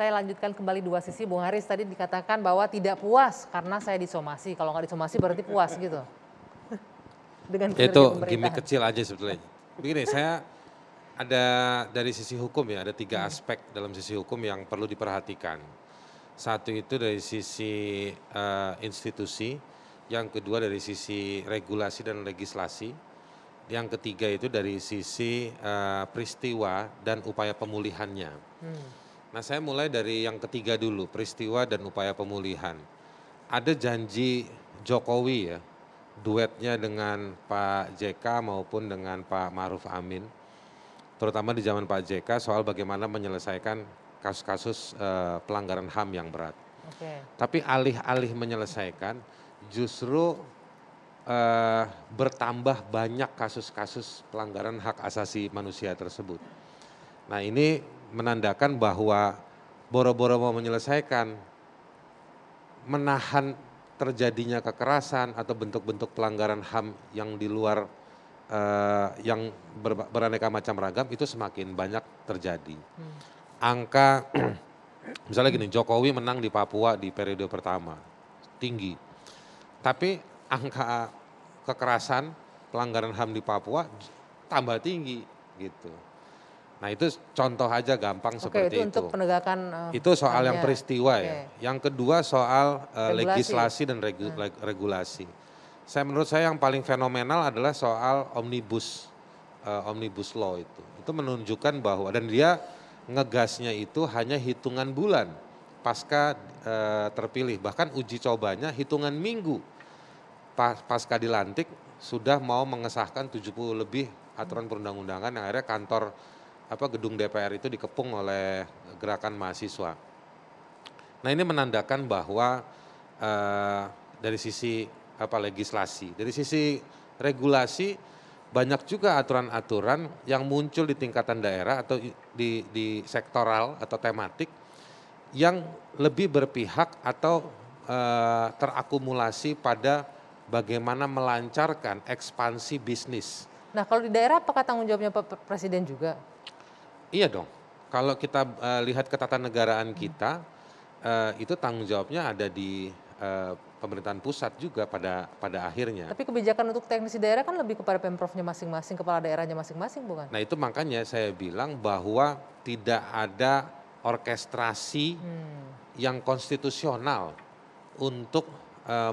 saya lanjutkan kembali dua sisi. Bung Haris tadi dikatakan bahwa tidak puas karena saya disomasi. Kalau nggak disomasi berarti puas gitu dengan kinerja Itu gimmick pemerintahan. kecil aja sebetulnya. Begini, saya ada dari sisi hukum ya, ada tiga aspek dalam sisi hukum yang perlu diperhatikan. Satu itu dari sisi institusi, yang kedua dari sisi regulasi dan legislasi, yang ketiga itu dari sisi peristiwa dan upaya pemulihannya. Nah, saya mulai dari yang ketiga dulu, peristiwa dan upaya pemulihan. Ada janji Jokowi ya, duetnya dengan Pak JK maupun dengan Pak Ma'ruf Amin, terutama di zaman Pak JK soal bagaimana menyelesaikan kasus-kasus pelanggaran HAM yang berat. Oke. Tapi alih-alih menyelesaikan, justru bertambah banyak kasus-kasus pelanggaran hak asasi manusia tersebut. Nah, ini menandakan bahwa boro-boro mau menyelesaikan, menahan terjadinya kekerasan atau bentuk-bentuk pelanggaran HAM yang di luar yang beraneka macam ragam itu semakin banyak terjadi. Angka misalnya gini, Jokowi menang di Papua di periode pertama, tinggi. Tapi angka kekerasan pelanggaran HAM di Papua tambah tinggi gitu. Nah, itu contoh aja gampang Oke, itu seperti untuk itu. penegakan Itu soal yang HAM-nya. peristiwa Oke. ya. Yang kedua soal Regulasi. legislasi dan regulasi. Menurut saya yang paling fenomenal adalah soal omnibus law itu. Itu menunjukkan bahwa, dan dia ngegasnya itu hanya hitungan bulan pasca terpilih. Bahkan uji cobanya hitungan minggu pasca dilantik sudah mau mengesahkan 70 lebih aturan perundang-undangan yang akhirnya gedung DPR itu dikepung oleh gerakan mahasiswa. Nah, ini menandakan bahwa dari sisi legislasi, dari sisi regulasi banyak juga aturan-aturan yang muncul di tingkatan daerah atau di sektoral atau tematik yang lebih berpihak atau terakumulasi pada bagaimana melancarkan ekspansi bisnis. Nah, kalau di daerah apakah tanggung jawabnya Pak Presiden juga? Iya dong, kalau kita lihat ketatanegaraan kita, itu tanggung jawabnya ada di pemerintahan pusat juga pada akhirnya. Tapi kebijakan untuk teknisi daerah kan lebih kepada pemprovnya masing-masing, kepala daerahnya masing-masing, bukan? Nah, itu makanya saya bilang bahwa tidak ada orkestrasi yang konstitusional untuk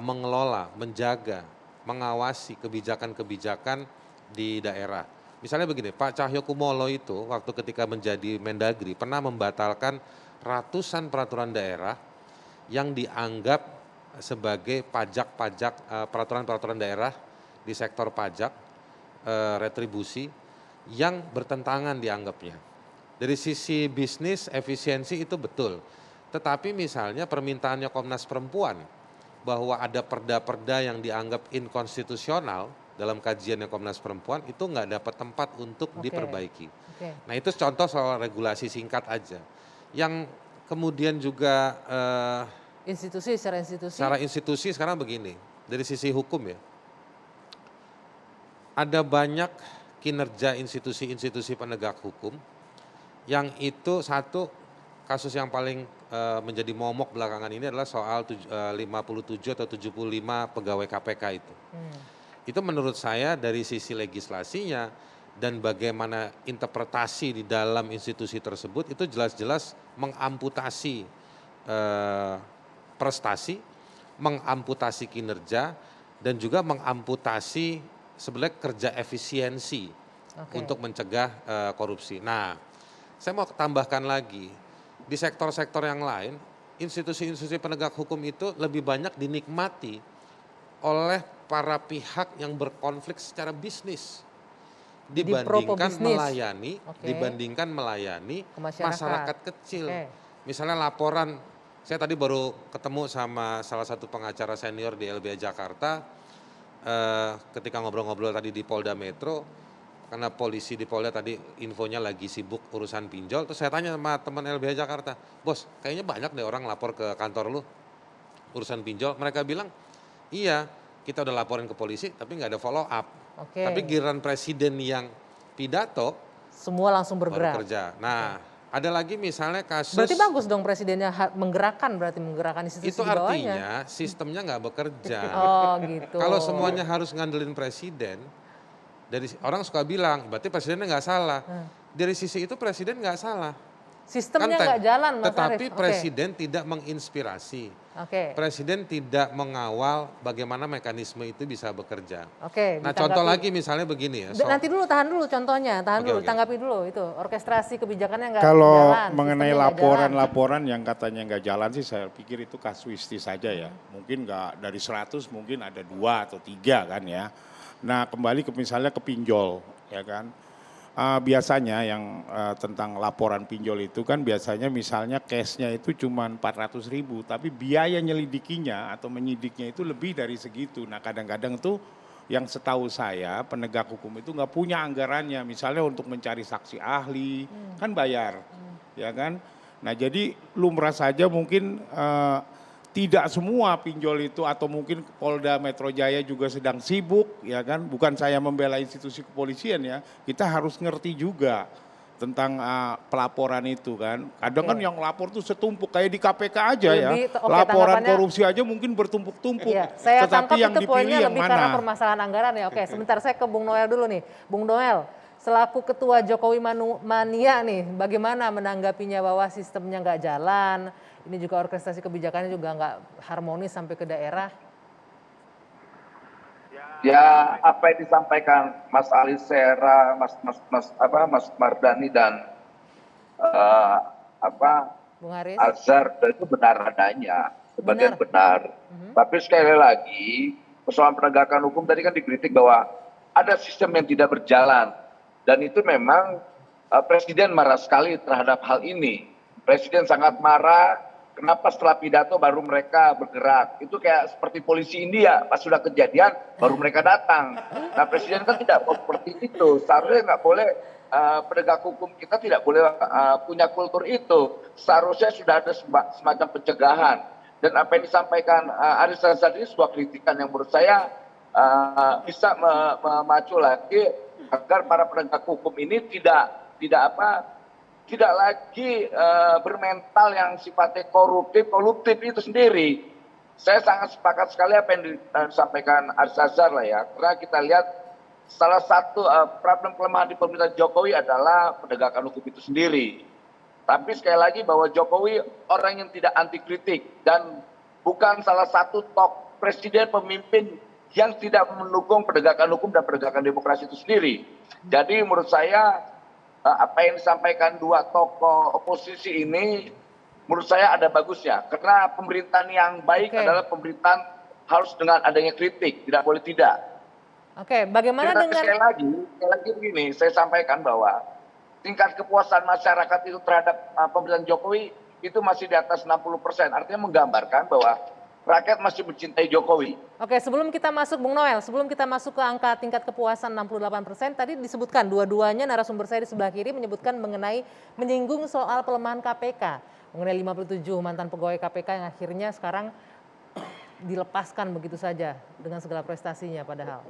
mengelola, menjaga, mengawasi kebijakan-kebijakan di daerah. Misalnya begini, Pak Cahyokumolo itu waktu ketika menjadi Mendagri pernah membatalkan ratusan peraturan daerah yang dianggap sebagai peraturan-peraturan daerah di sektor pajak, retribusi yang bertentangan dianggapnya. Dari sisi bisnis efisiensi itu betul. Tetapi misalnya permintaannya Komnas Perempuan bahwa ada perda-perda yang dianggap inkonstitusional dalam kajiannya Komnas Perempuan itu nggak dapat tempat untuk diperbaiki. Nah, itu contoh soal regulasi singkat aja. Yang kemudian juga secara institusi sekarang begini, dari sisi hukum ya, ada banyak kinerja institusi-institusi penegak hukum yang itu satu kasus yang paling menjadi momok belakangan ini adalah soal 57 atau 75 pegawai KPK itu. Itu menurut saya dari sisi legislasinya dan bagaimana interpretasi di dalam institusi tersebut itu jelas-jelas mengamputasi prestasi, mengamputasi kinerja, dan juga mengamputasi sebenarnya kerja efisiensi untuk mencegah korupsi. Nah, saya mau tambahkan lagi, di sektor-sektor yang lain, institusi-institusi penegak hukum itu lebih banyak dinikmati oleh para pihak yang berkonflik secara bisnis dibandingkan melayani masyarakat kecil. Misalnya laporan, saya tadi baru ketemu sama salah satu pengacara senior di LBH Jakarta, ketika ngobrol-ngobrol tadi di Polda Metro, karena polisi di Polda tadi infonya lagi sibuk urusan pinjol, terus saya tanya sama teman LBH Jakarta, bos kayaknya banyak deh orang lapor ke kantor lu urusan pinjol. Mereka bilang, iya kita udah laporin ke polisi tapi nggak ada follow up. Tapi giliran presiden yang pidato, semua langsung bergerak. baru kerja. Nah, Ada lagi misalnya kasus. Berarti bagus dong presidennya menggerakkan institusi Itu di bawahnya. artinya sistemnya nggak bekerja. Oh gitu. Kalau semuanya harus ngandelin presiden, orang suka bilang berarti presidennya nggak salah. Dari sisi itu presiden nggak salah. Sistemnya nggak jalan, Mas Tetapi Arief. presiden tidak menginspirasi. Presiden tidak mengawal bagaimana mekanisme itu bisa bekerja. Nah contoh lagi misalnya begini ya. Nanti dulu, tahan dulu contohnya, tanggapi dulu itu orkestrasi kebijakannya nggak jalan. Kalau mengenai laporan-laporan yang katanya nggak jalan sih saya pikir itu kasuistis saja ya. Mungkin nggak dari 100 mungkin ada 2 atau 3 kan ya. Nah kembali ke misalnya ke pinjol ya kan. Biasanya yang tentang laporan pinjol itu kan biasanya misalnya cashnya itu cuma 400.000 tapi biaya nyelidikinya atau menyidiknya itu lebih dari segitu. Nah kadang-kadang tuh yang setahu saya penegak hukum itu nggak punya anggarannya misalnya untuk mencari saksi ahli kan bayar ya kan. Nah jadi lumrah saja mungkin tidak semua pinjol itu atau mungkin Polda Metro Jaya juga sedang sibuk ya kan, bukan saya membela institusi kepolisian ya, kita harus ngerti juga tentang pelaporan itu kan. Kadang kan yang lapor tuh setumpuk kayak di KPK aja ya, laporan korupsi aja mungkin bertumpuk-tumpuk. Iya, saya tetapi tangkap yang itu poinnya dipilih yang lebih mana? karena permasalahan anggaran ya. Oke, sebentar saya ke Bung Noel dulu nih. Bung Noel, selaku Ketua Jokowi Mania nih, bagaimana menanggapinya bahwa sistemnya nggak jalan, ini juga orkestrasi kebijakannya juga nggak harmonis sampai ke daerah? Ya, apa yang disampaikan Mas Ali Sera, Mas Mardani dan Bung Haris? Azhar itu benar adanya, sebagian benar. Tapi sekali lagi, persoalan penegakan hukum tadi kan dikritik bahwa ada sistem yang tidak berjalan. Dan itu memang Presiden marah sekali terhadap hal ini. Presiden sangat marah. Kenapa setelah pidato baru mereka bergerak? Itu kayak seperti polisi India, pas sudah kejadian baru mereka datang. Nah Presiden kan tidak seperti itu. Seharusnya nggak boleh, penegak hukum kita tidak boleh punya kultur itu. Seharusnya sudah ada semacam pencegahan. Dan apa yang disampaikan Aris Azhar ini sebuah kritikan yang menurut saya bisa memacu lagi agar para penegak hukum ini tidak lagi bermental yang sifatnya koruptif itu sendiri. Saya sangat sepakat sekali apa yang disampaikan Aris Azhar lah ya. Karena kita lihat salah satu problem kelemahan di pemerintahan Jokowi adalah penegakan hukum itu sendiri. Tapi sekali lagi bahwa Jokowi orang yang tidak anti kritik dan bukan salah satu presiden pemimpin yang tidak mendukung penegakan hukum dan penegakan demokrasi itu sendiri. Jadi menurut saya apa yang disampaikan dua tokoh oposisi ini menurut saya ada bagusnya. Karena pemerintahan yang baik adalah pemerintahan harus dengan adanya kritik, tidak boleh tidak. Oke, bagaimana dengan... Sekali lagi begini, saya sampaikan bahwa tingkat kepuasan masyarakat itu terhadap pemerintahan Jokowi itu masih di atas 60%. Artinya menggambarkan bahwa rakyat masih mencintai Jokowi. Oke, sebelum kita masuk, Bung Noel, sebelum kita masuk ke angka tingkat kepuasan 68%, tadi disebutkan dua-duanya narasumber saya di sebelah kiri menyebutkan menyinggung soal pelemahan KPK. Mengenai 57 mantan pegawai KPK yang akhirnya sekarang dilepaskan begitu saja dengan segala prestasinya padahal.